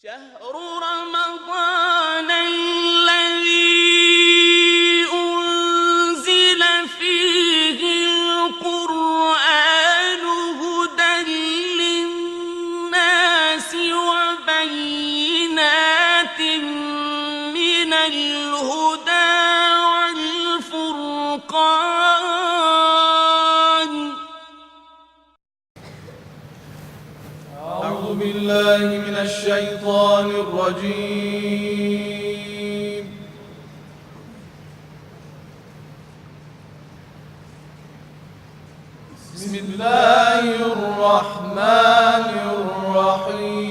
شهر رمضان الذي أنزل فيه القرآن هدى للناس وبينات من الهدى والفرقان. أعوذ بالله من الشيطان الرجيم. بسم الله الرحمن الرحيم.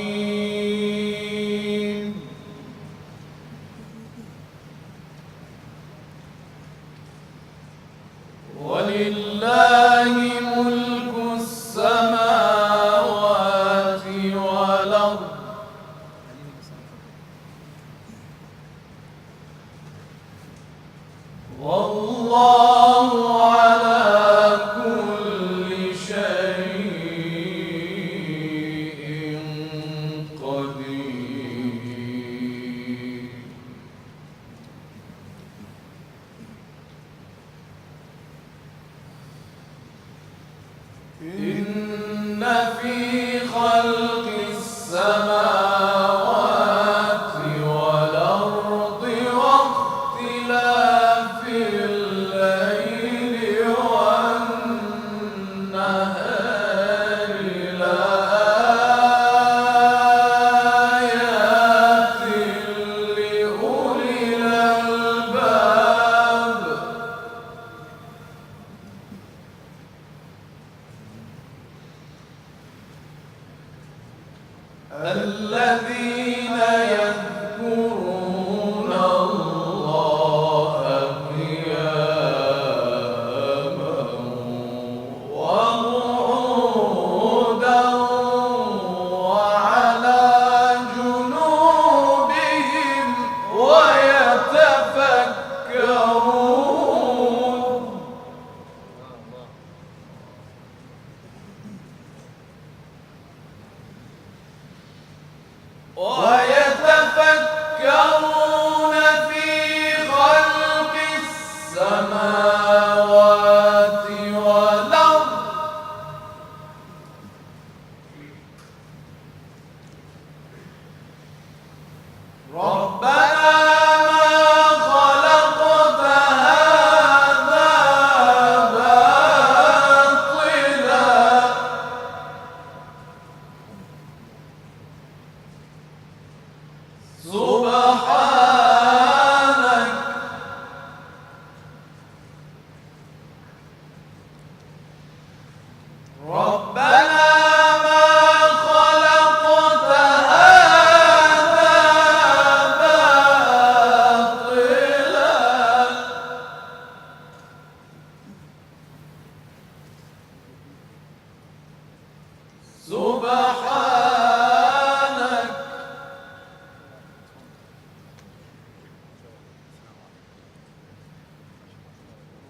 ولله ملك السماوات والأرض والله على كل شيء قدير. إن في خلق السماوات والأرض واختلاف الليل والنهار لآيات لأولي الألباب. الذين يذكرون الله قياما وقعودا وعلى جنوبهم ويتفكرون. ويتفكرون في خلق السماوات والأرض ربنا ما خلقت هذا باطلا سبحانك ربنا ما خلقت هذا باطلا سبحانك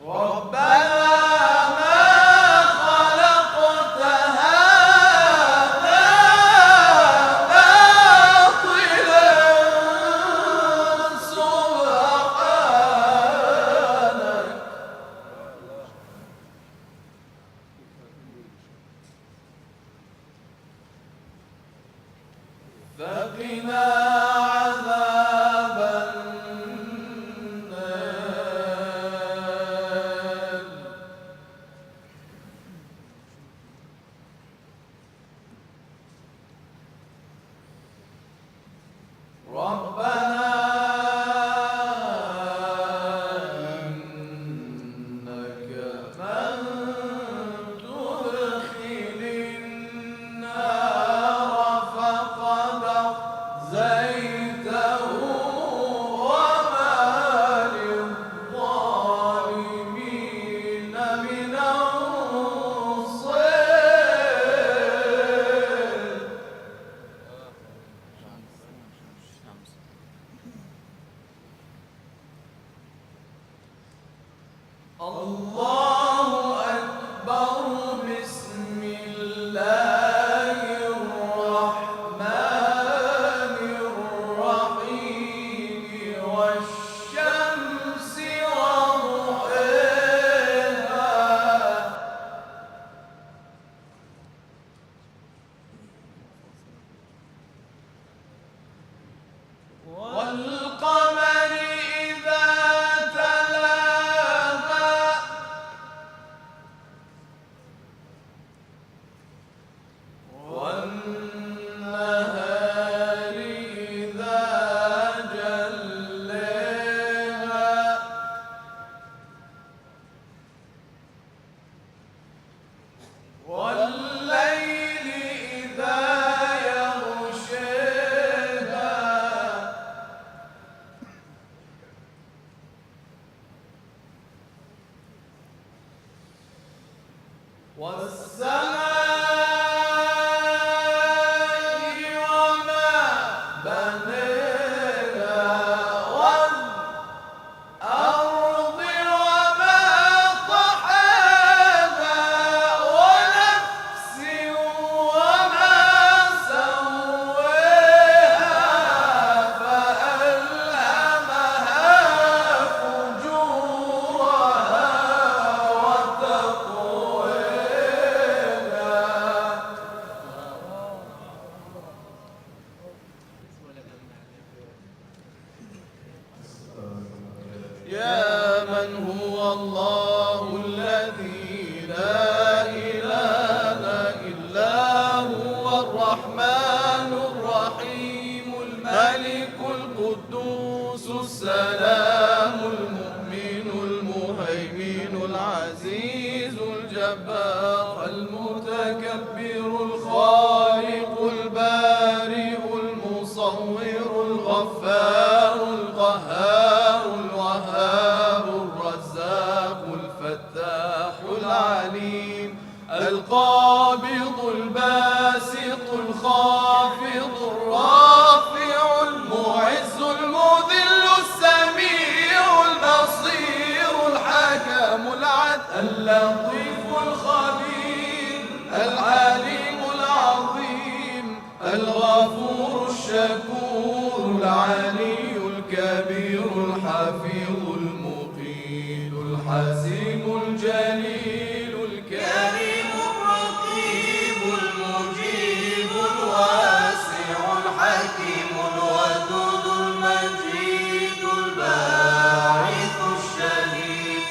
ربنا ما خلقت هذا باطلا سبحانك فقنا عذاب النار. ربنا إنك من تدخل النار فقد أخزيته وما للظالمين من أنصار. الله أكبر. بسم الله الرحمن بنينا والأرض وما طحاها ونفس وما سواها فألهمها فجورها يا من هو الله الذي لا إله إلا هو الرحمن الرحيم الملك القدوس السلام المؤمن المهيمن العزيز الجبار المتكبر الخالق البارئ المصور الغفار القهار الوهاب الرزاق الفتاح العليم القابض الباسط الخافض الرافع المعز المذل السميع البصير الحكم العدل اللطيف الخبير العليم العظيم الغفور الشكور العلي الكبير الحفيظ المقيت الحسيب الجليل الكريم الرقيب المجيب الواسع الحكيم الودود المجيد الباعث الشهيد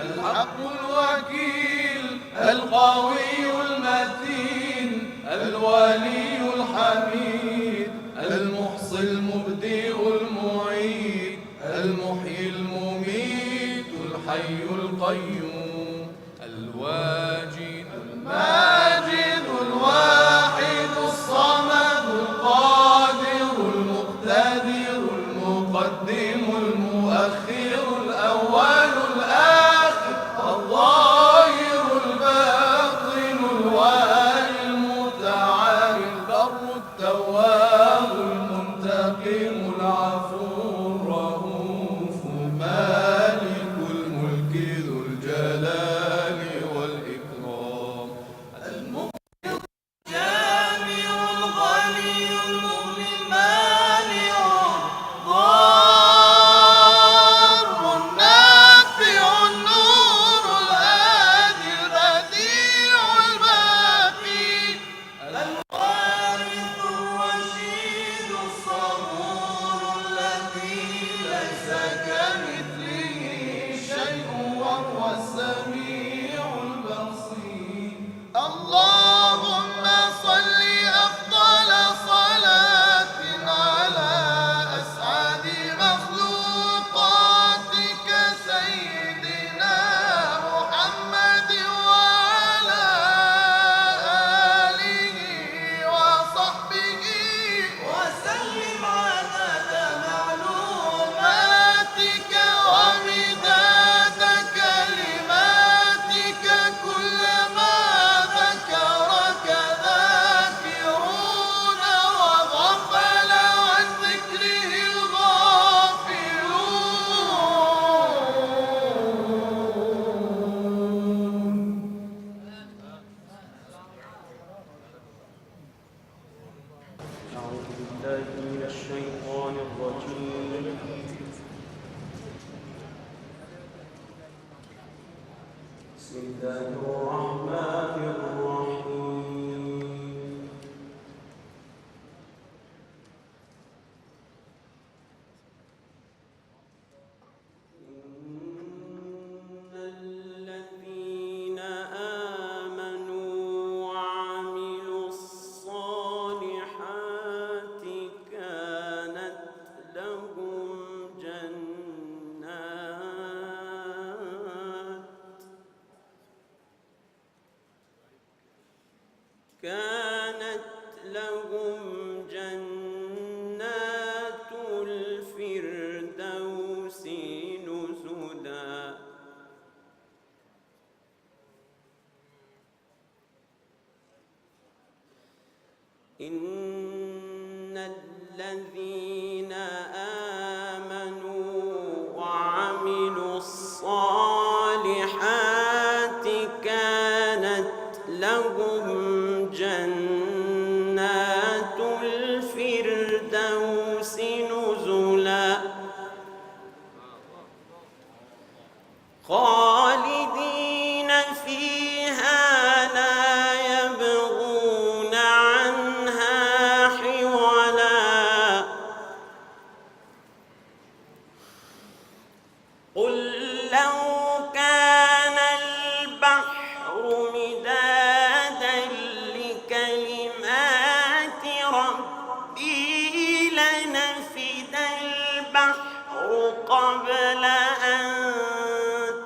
الحق الوكيل القوي المتين الولي الحميد المحصي المبدئ المعيد المحيي المميت الحي القيوم الواجد الماجد الواحد الصمد القادر المقتدر المقدم المؤخر الأول الآخر الظاهر الباطن الوالي المتعالي البر التواب المنتقم العفو الرؤوف مالك الملك ذو الجلال والإكرام الجامع الغني المغني المانع الضار النافع النور الهادي البديع الباقي الوارث الرشيد الصبور الذي ليس كمثله شيء وهو السميع البصير اللهم صل أفضل صلاة على أسعد مخلوقاتك سيدنا محمد وعلى آله وصحبه وسلم عدد معلوماتك ومداد كلماتك كلما ذكرك ذاكرون وغفل عن ذكره الغافلون أعوذ بالله من الشيطان الرجيم بسم الله الرحمن الرحيم إن الذين آمنوا وعملوا الصالحات كانت لهم جنات الذين آمنوا وعملوا الصالحات كانت لهم جنات الفردوس نزلا خالدين فيها لا يبغون عنها حولا قل لو كان البحر مدادا لكلمات ربي لنفد البحر قبل أن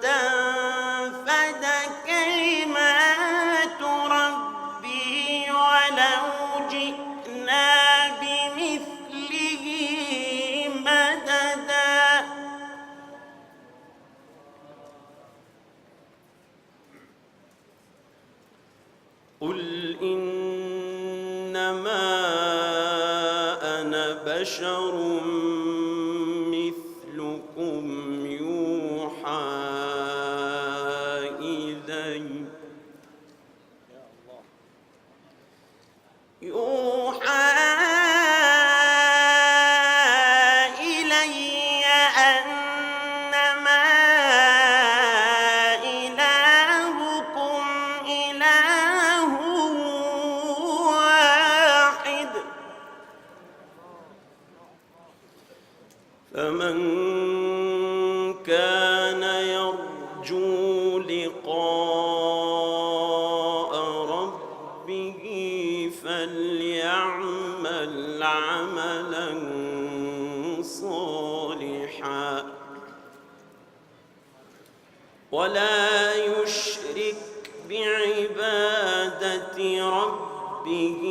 تنفد كلمات ربي ولو جئنا بمثله مددا قل إنما أنا بشر مثلكم يوحى إلي أنما إلهكم إله واحد فمن كان يرجو لقاء ربه فليعمل عملا صالحا ولا يشرك بعبادة ربه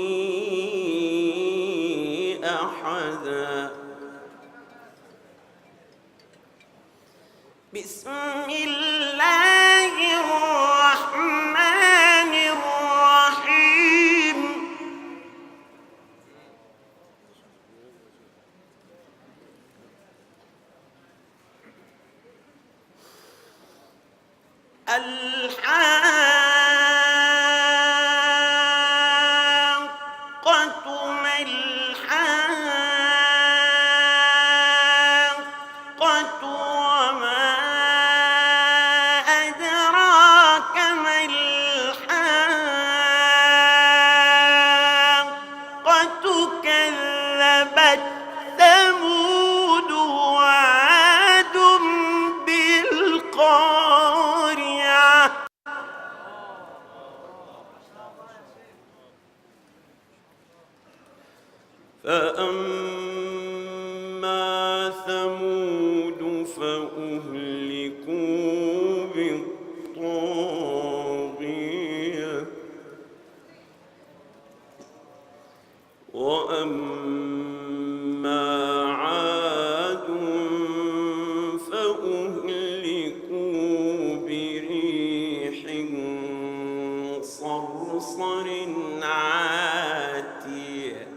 أحدا بسم الله الرحمن الرحيم الحاقة ما الحاقة وما أدراك ما الحاقة كذبت ثمود وعاد بالقارعة فأما ثمود فأهلكوا بالطاغية وأما عاد فأهلكوا بريح صرصر عاتية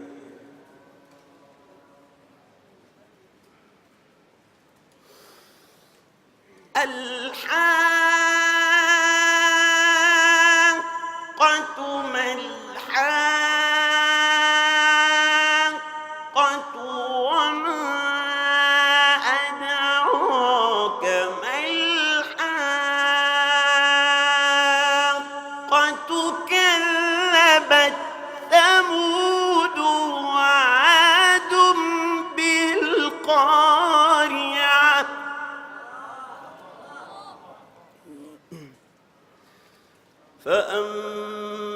الحاقة ما الحاقة وما أدراك ما الحاقة كذبت ثمود وعاد بالقارعة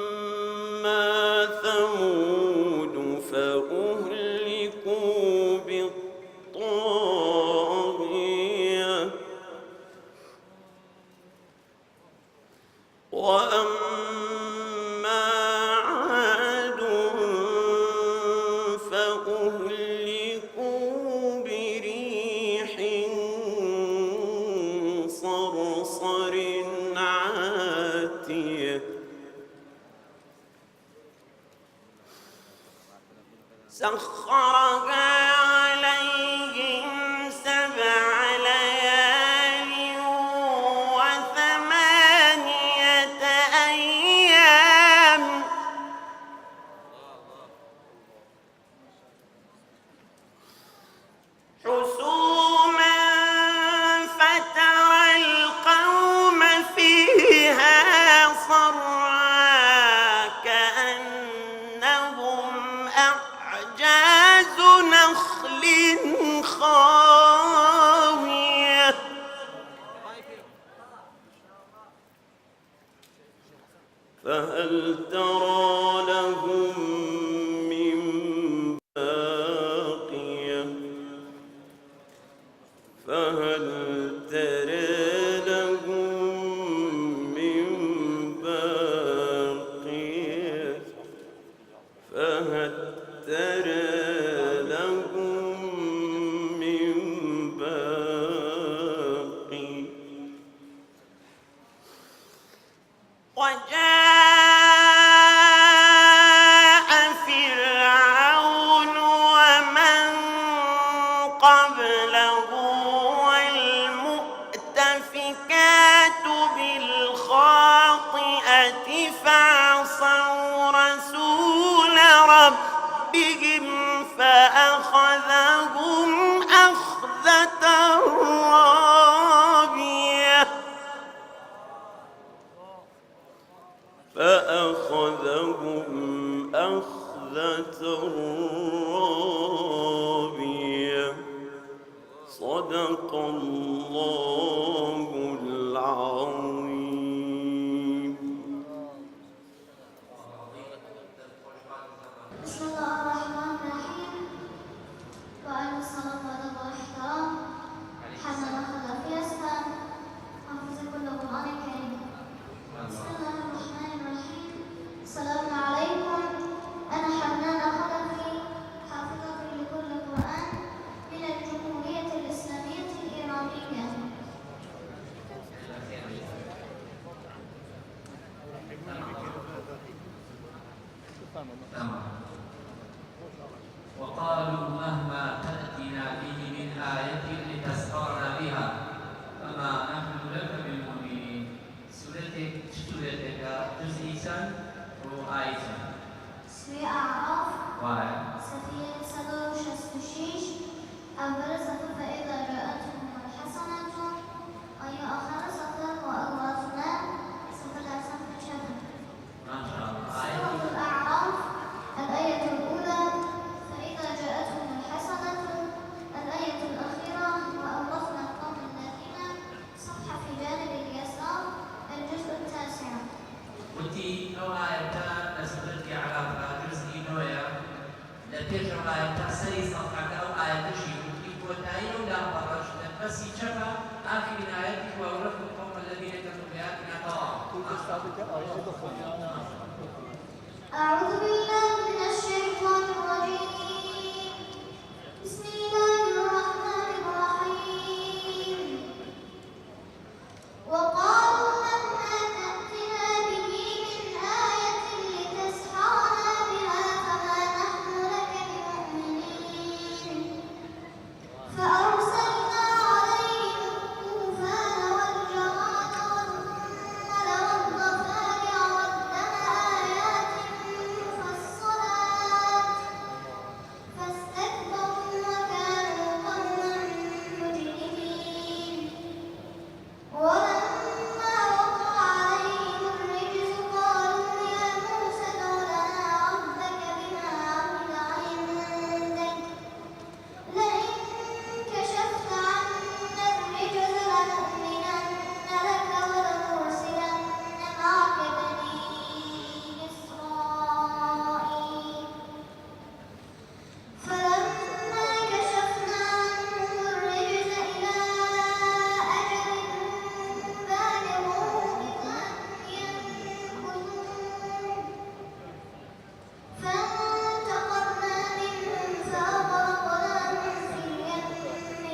فأما ثمود فأهلكوا بالطاغية وأما عاد فأهلكوا بريح صرصر عاتية سخرها قبله والمؤتفكات بالخاطئة فعصوا رسول ربهم فأخذهم أخذة رابية صدق الله العظيم. بسم الله الرحمن الرحيم. وعلى الصلاة والاحترام حمد خلق الإسلام حافظ كل قرآن كريم. بسم الله الرحمن الرحيم. السلام عليكم. أنا حنان خلقي حافظة لكل قرآن من الجمهورية الإسلامية الإيرانية. وقالوا مهما تأتينا به من آية لتسحرنا بها فما نحن لك بمؤمنين. سورة جزئيسان وآيسان سوره أعراف وآية صفحة 166 أول صفحة فإذا جاءتهم الحسنة أي آخر صفحة وأغرقنا صفحة 7. ما شاء الله. آية سورة الأعراف الآية الأولى فإذا جاءتهم الحسنة الآية الأخيرة وأورثنا القوم الذين صفحة في جانب اليسار الجزء 9. وتي أو آية نسبت على جزء نويا لتيجي آية سري صفحة أو آية شيء وتعين لا برج بس يجمع آخر آية وأورثنا القوم الذين كفروا بآياتنا طغوا. أعوذ بالله من الشيطان الرجيم. بسم الله الرحمن الرحيم. وقالوا مهما تأتنا به من آية لتسحرنا بها فما نحن لك بمؤمنين. فأرسلنا عليهم الطوفان والجراد والقمل والضفادع والدم آيات مفصلات فاستكبروا وكانوا قوما مجرمين. ولما وقع عليهم الرجز قالوا يا موسى ادع لنا ربك بما عهد عندك لئن كشفت عنا الرجز لنؤمنن لك ولنرسلن معك بني إسرائيل. فلما كشفنا عنهم الرجز إلى أجل بالغوه إذا هم ينكثون. فانتقمنا منهم فأغرقناهم في اليم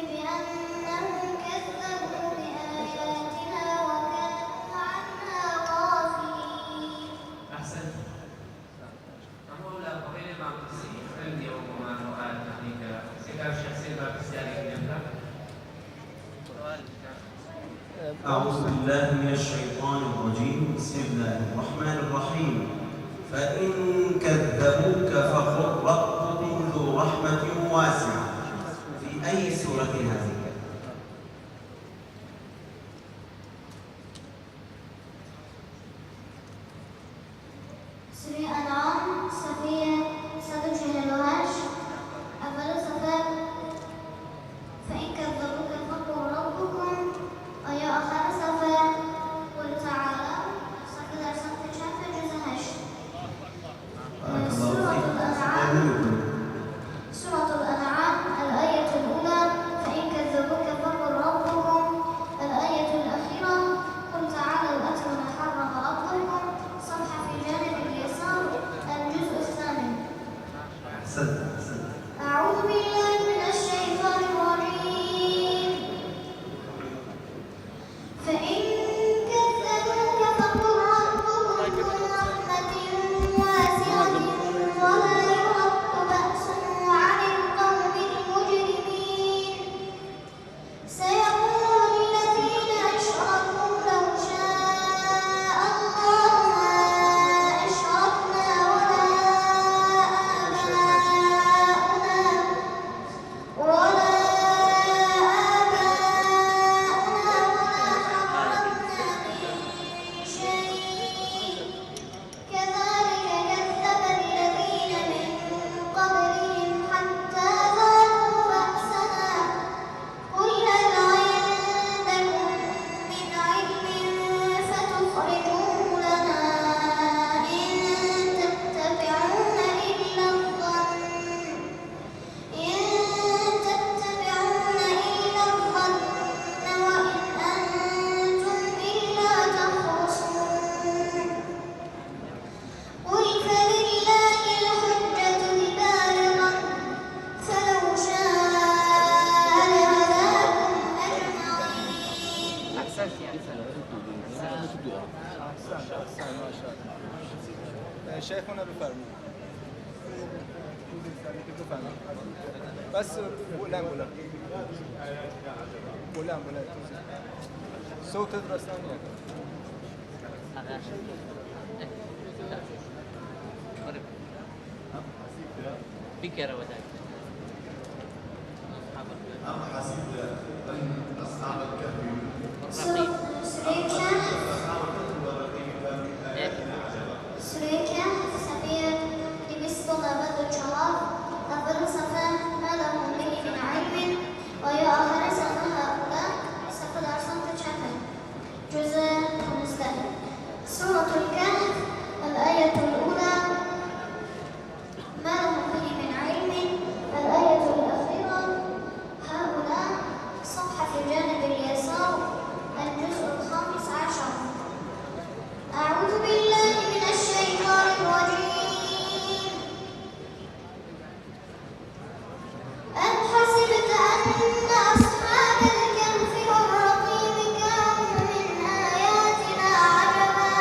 بأنهم كذبوا بآياتنا وكانوا عنها غافلين. أحسنت. أقول لا بغير ما تصير عندي وما نوعات تحنيك سيكاب شخصي ما بسياري كنفرة. أعوذ بالله من الشيطان الرجيم. بسم الله الرحمن الرحيم. فإن كذبوك فقل ربكم ذو رحمة واسعة. في أي سورة هذه؟ سورة الأنعام صفحة 111 أول صفحة فإن كذبوك فقل ربكم أي آخر صفحة قل تعالى صفحة 16 جزء 8. سورة الأنعام الآية الأولى فإن كذبوك شيخنا بفرمي بس بولان صوت الرسانية بكرة وداك أم حسبت أن أصحاب الكهف سورة الكهف سفير لبسطة بدو الجواب أفضل صفا ما لهم به من علم ويا آخر سنة هؤلاء سقد أرسلت شفا جزء 15 سورة الكهف الآية الأولى ما لهم به من علم الآية الأخيرة هؤلاء صفحة في الجانب اليسار الجزء 15 أعوذ بالله من الشيطان الرجيم أم حسبت أن أصحاب الكهف والرقيم كانوا من آياتنا عجبا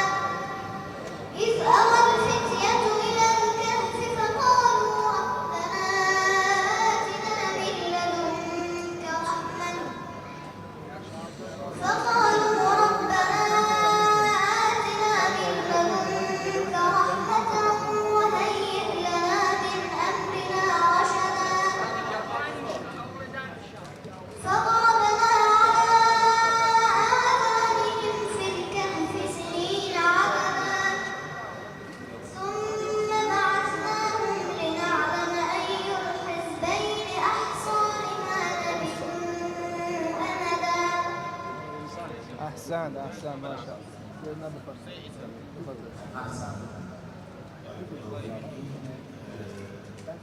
إذ أوى الفتية إلى الكهف فقالوا ربنا آتنا من لدنك رحمة وهيئ لنا من أمرنا رشدا فضربنا على آذانهم في الكهف سنين عددا ثم بعثناهم لنعلم أي الحزبين أحصى لما لبثوا أمدا أحسن ما شاء الله سيدنا بفرمي تفضل أحسن.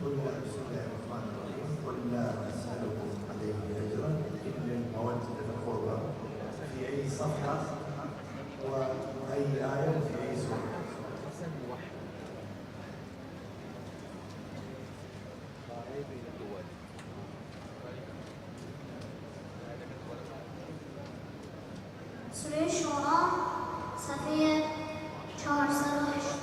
قل بسم الله الرحمن الرحيم قل لا أسألكم عليه أجرا إلا المودة في القربى في أي صفحة وأي آية في أي سورة. سوره شورا صفحه 486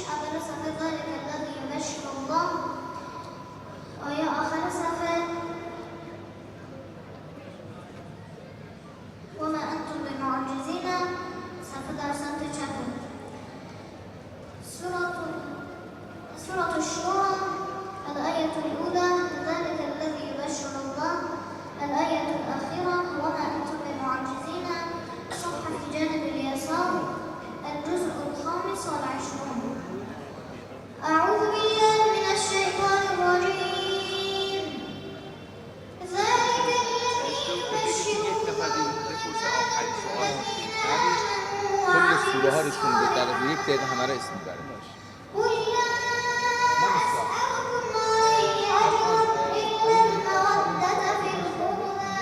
اول صفحه ذلك الذي يبشر الله آیه آخر صفحه وما أنتم بمعجزين صفحه در سمت چپ سورة الشورى الآية الأولى ذلك الذي يبشر الله الآية الأخيرة وما أنتم بمعجزين صفحة في جانب اليسار الجزء 25 أعوذ بالله من الشيطان الرجيم ذلك الذي يبشر الله كل السوره ها رسون به در یک دقیقه همه را اسم میبره قل لا أسألكم عليه أجرا إلا المودة في القربى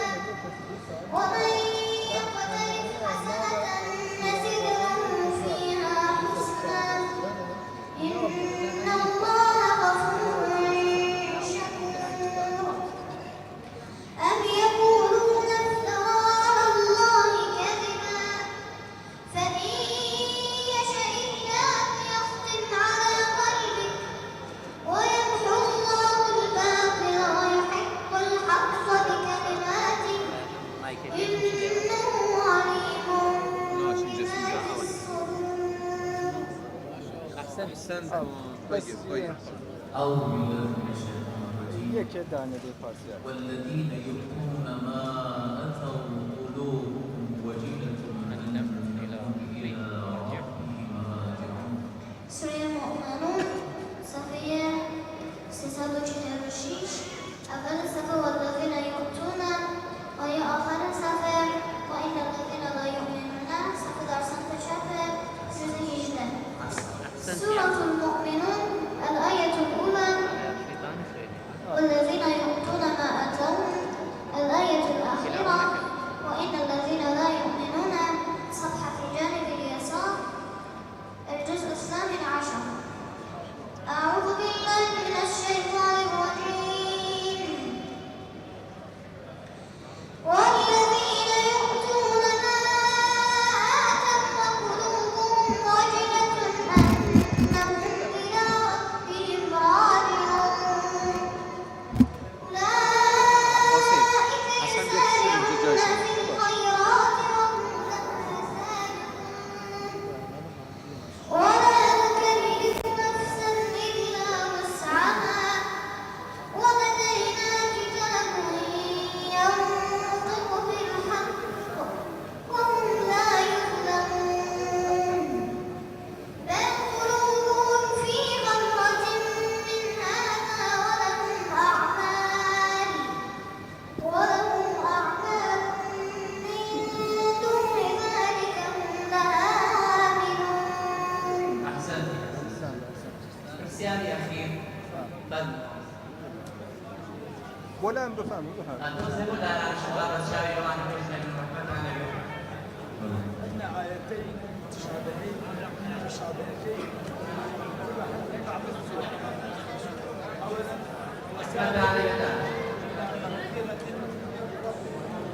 ومن يقترف حسنة نزد له فيها حسنا إن الله غفور شكور أم يقولون افترى على الله كذبا فإن يشأ الله يختم على قلبك ويمحو الله الباطل ويحق الحق بكلماته إنه عليم بذات الصدور احسنت بس طيب أعوذ بالله من الشيطان الرجيم یک دانه دی فارسی والذين يؤتون ما أتوا قلوبهم وجلة أنهم إلى ربهم راجعون. سوره المؤمنون صفحه 346 اول صفحه والذين يؤتون آیه آخر صفحه وإن الذين لا يؤمنون صفحه در سمت چپ جزء 18 سورة المؤمنون الآية الأولى والذين يؤتون ما آتاهم الآية الأخيرة وإن الذين بسیاری اخیر بند ولا بفهم توزه بود در شما شاوی روان بجنه رحمت علیه أن آيتين متشابهتين أولا رحمت علیه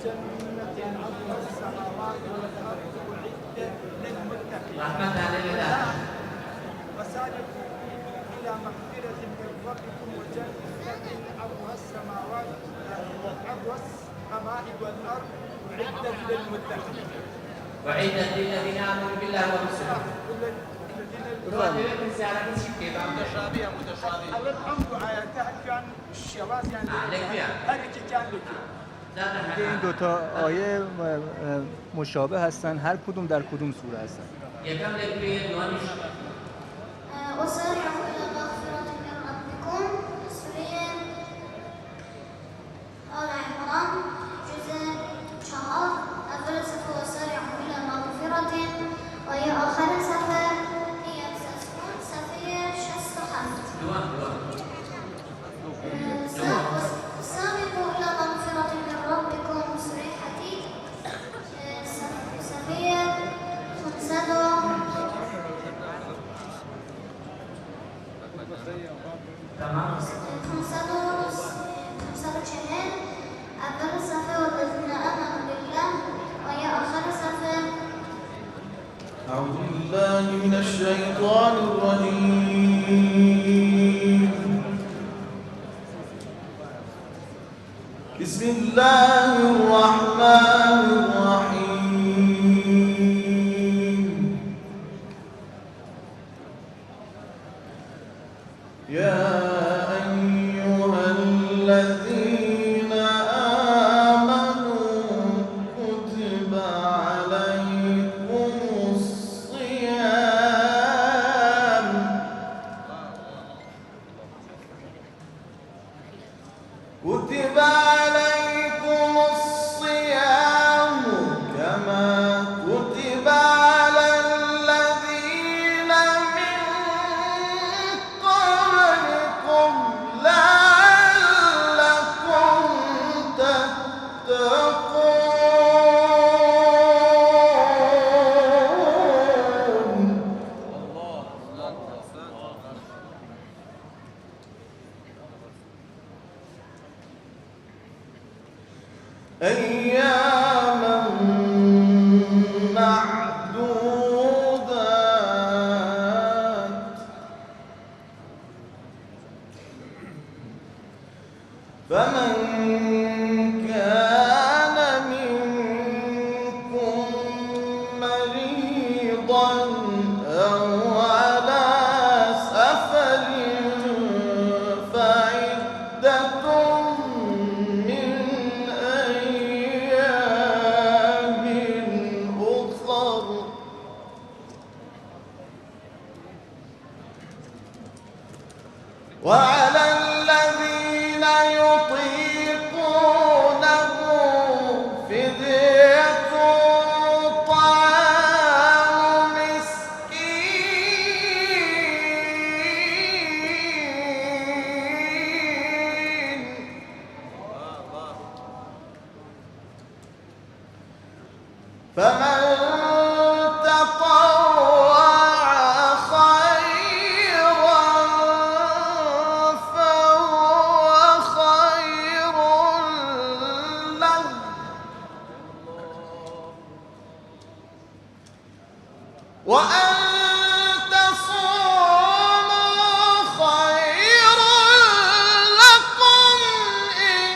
جنة عرضها السماوات والأرض أعدت للمتقين رحمت علیه وسارقوا إلى مغفرة من ربكم وجنة عرضها السماوات والأرض أعدت للمتقين وعيدا للذين آمنوا بالله ورسوله الحمد آياتها كان الشواذ يعني هر کی كان لك این دوتا آیه مشابه هستن، هر کدوم در کدوم سوره هستن؟ یکم لکوی دوانش وسارعوا إلى مغفرة من ربكم سورة آل عمران جزء 4 أول صفحة وسارعوا إلى مغفرة وهي آخر صفحة هي صفحة 67 دوان سابقوا إلى مغفرة من ربكم سورة حديد صفحة 500 تمام أول صفحة والذين آمنوا بالله وهي آخر صفحة أعوذ بالله من الشيطان الرجيم بسم الله الرحمن الرحيم يا أيها الذين آمنوا كتب عليكم الصيام كتب عليكم الصيام كما كتب على الذين من قبلكم لعلكم تتقون أياما معدودات فمن كان منكم مريضا أو على سفر فعدة من أيام أخر وعلى الذين يطيقونه فدية طعام مسكين فمن تطوع خيرا فهو خير له وأن تصوموا خير لكم إن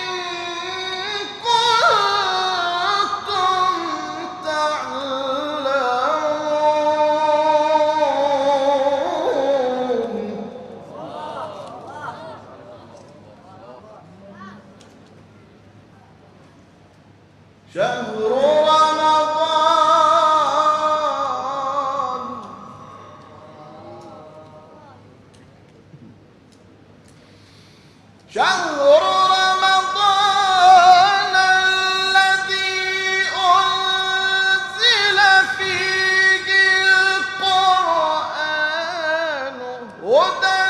كنتم تعلمون شهر رمضان شهر رمضان الذي أنزل فيه القرآن هدى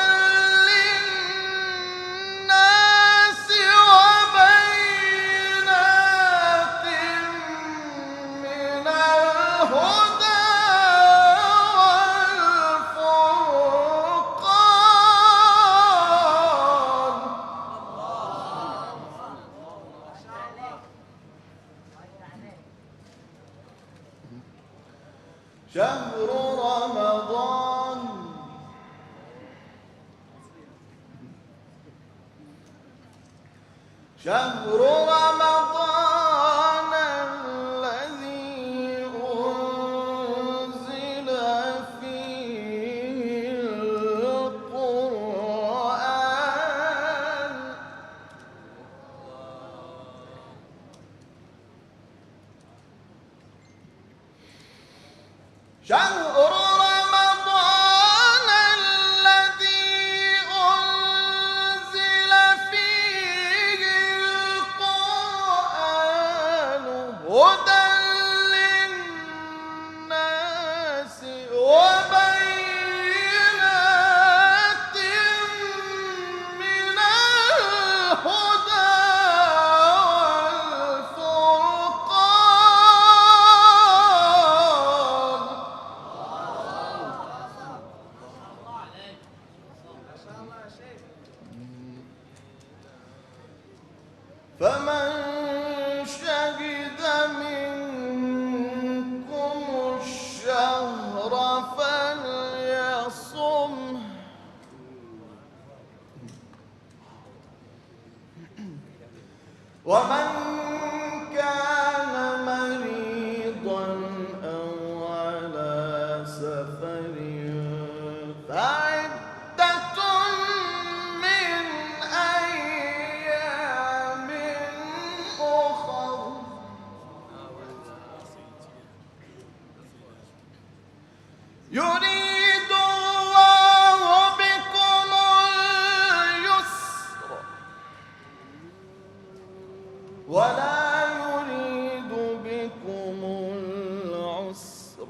شهر رمضان شهر رمضان الذي أنزل فيه القرآن شهر رمضان الذي أنزل فيه القرآن هدى للناس وبينات من الهدى فمن شهد منكم الشهر فليصمه ومن كان مريضا أو على سفر فعدة من أيام أخر يريد الله بكم اليسر ولا يريد بكم العسر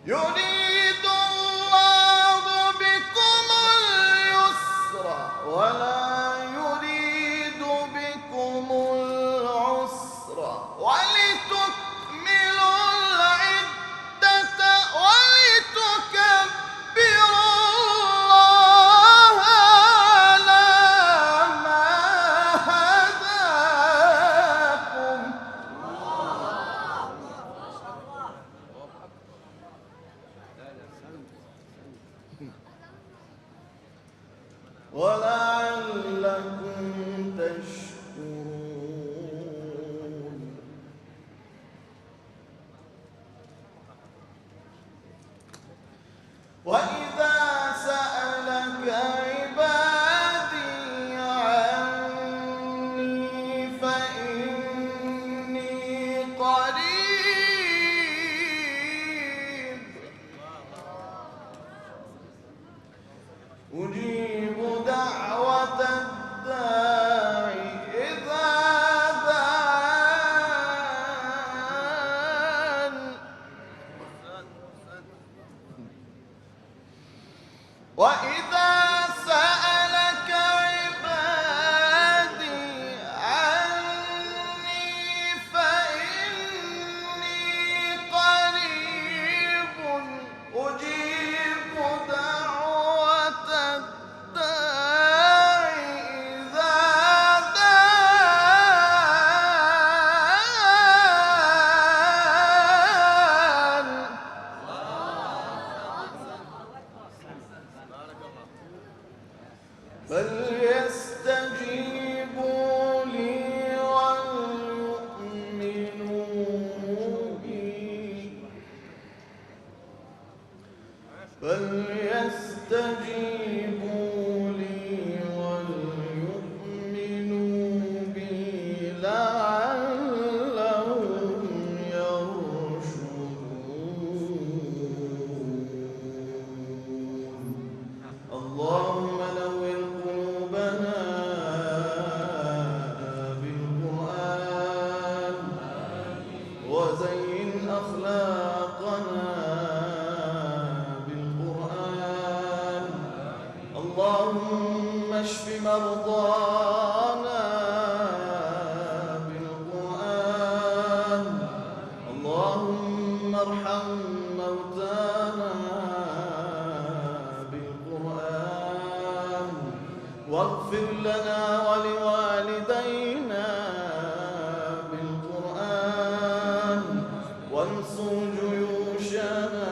يريد الله بكم اليسر ولا يريد بكم العسر ولتكملوا العدة ولتكبروا الله على ما هداكم ولعلكم تشكرون وإذا سألك عبادي عني فإني قريب أجيب دعوة الداعي إذا دعان وإذا سألك عبادي عني فإني قريب أجيب دعوة الداعي إذا دعان فليستجيبوا لي وليؤمنوا بي فليستجيبوا لي وليؤمنوا بي لعلهم يرشدون اللهم نور قلوبنا بالقرآن وزين أخلاقنا بالقرآن اللهم اشف مرضانا بالقرآن اللهم ارحم موتانا بالقرآن واغفر لنا ولوالدينا جيوشنا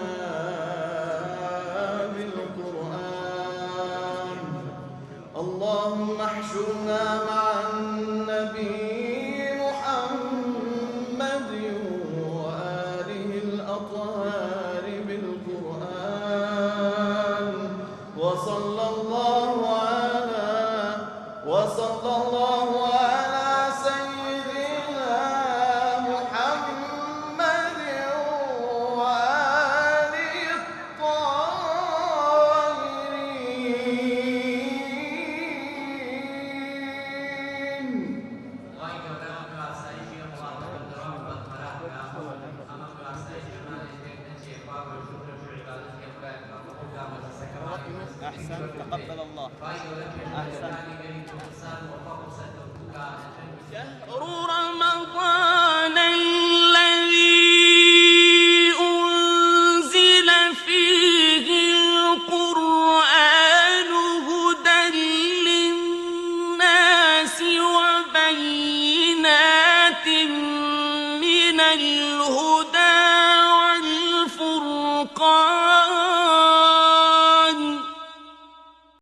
بالقرآن اللهم احشرنا مع النبي محمد وآله الأطهار بالقرآن وصلى الله على سيدنا محمد وآله الطاهرين. أحسن تقبل الله أحسن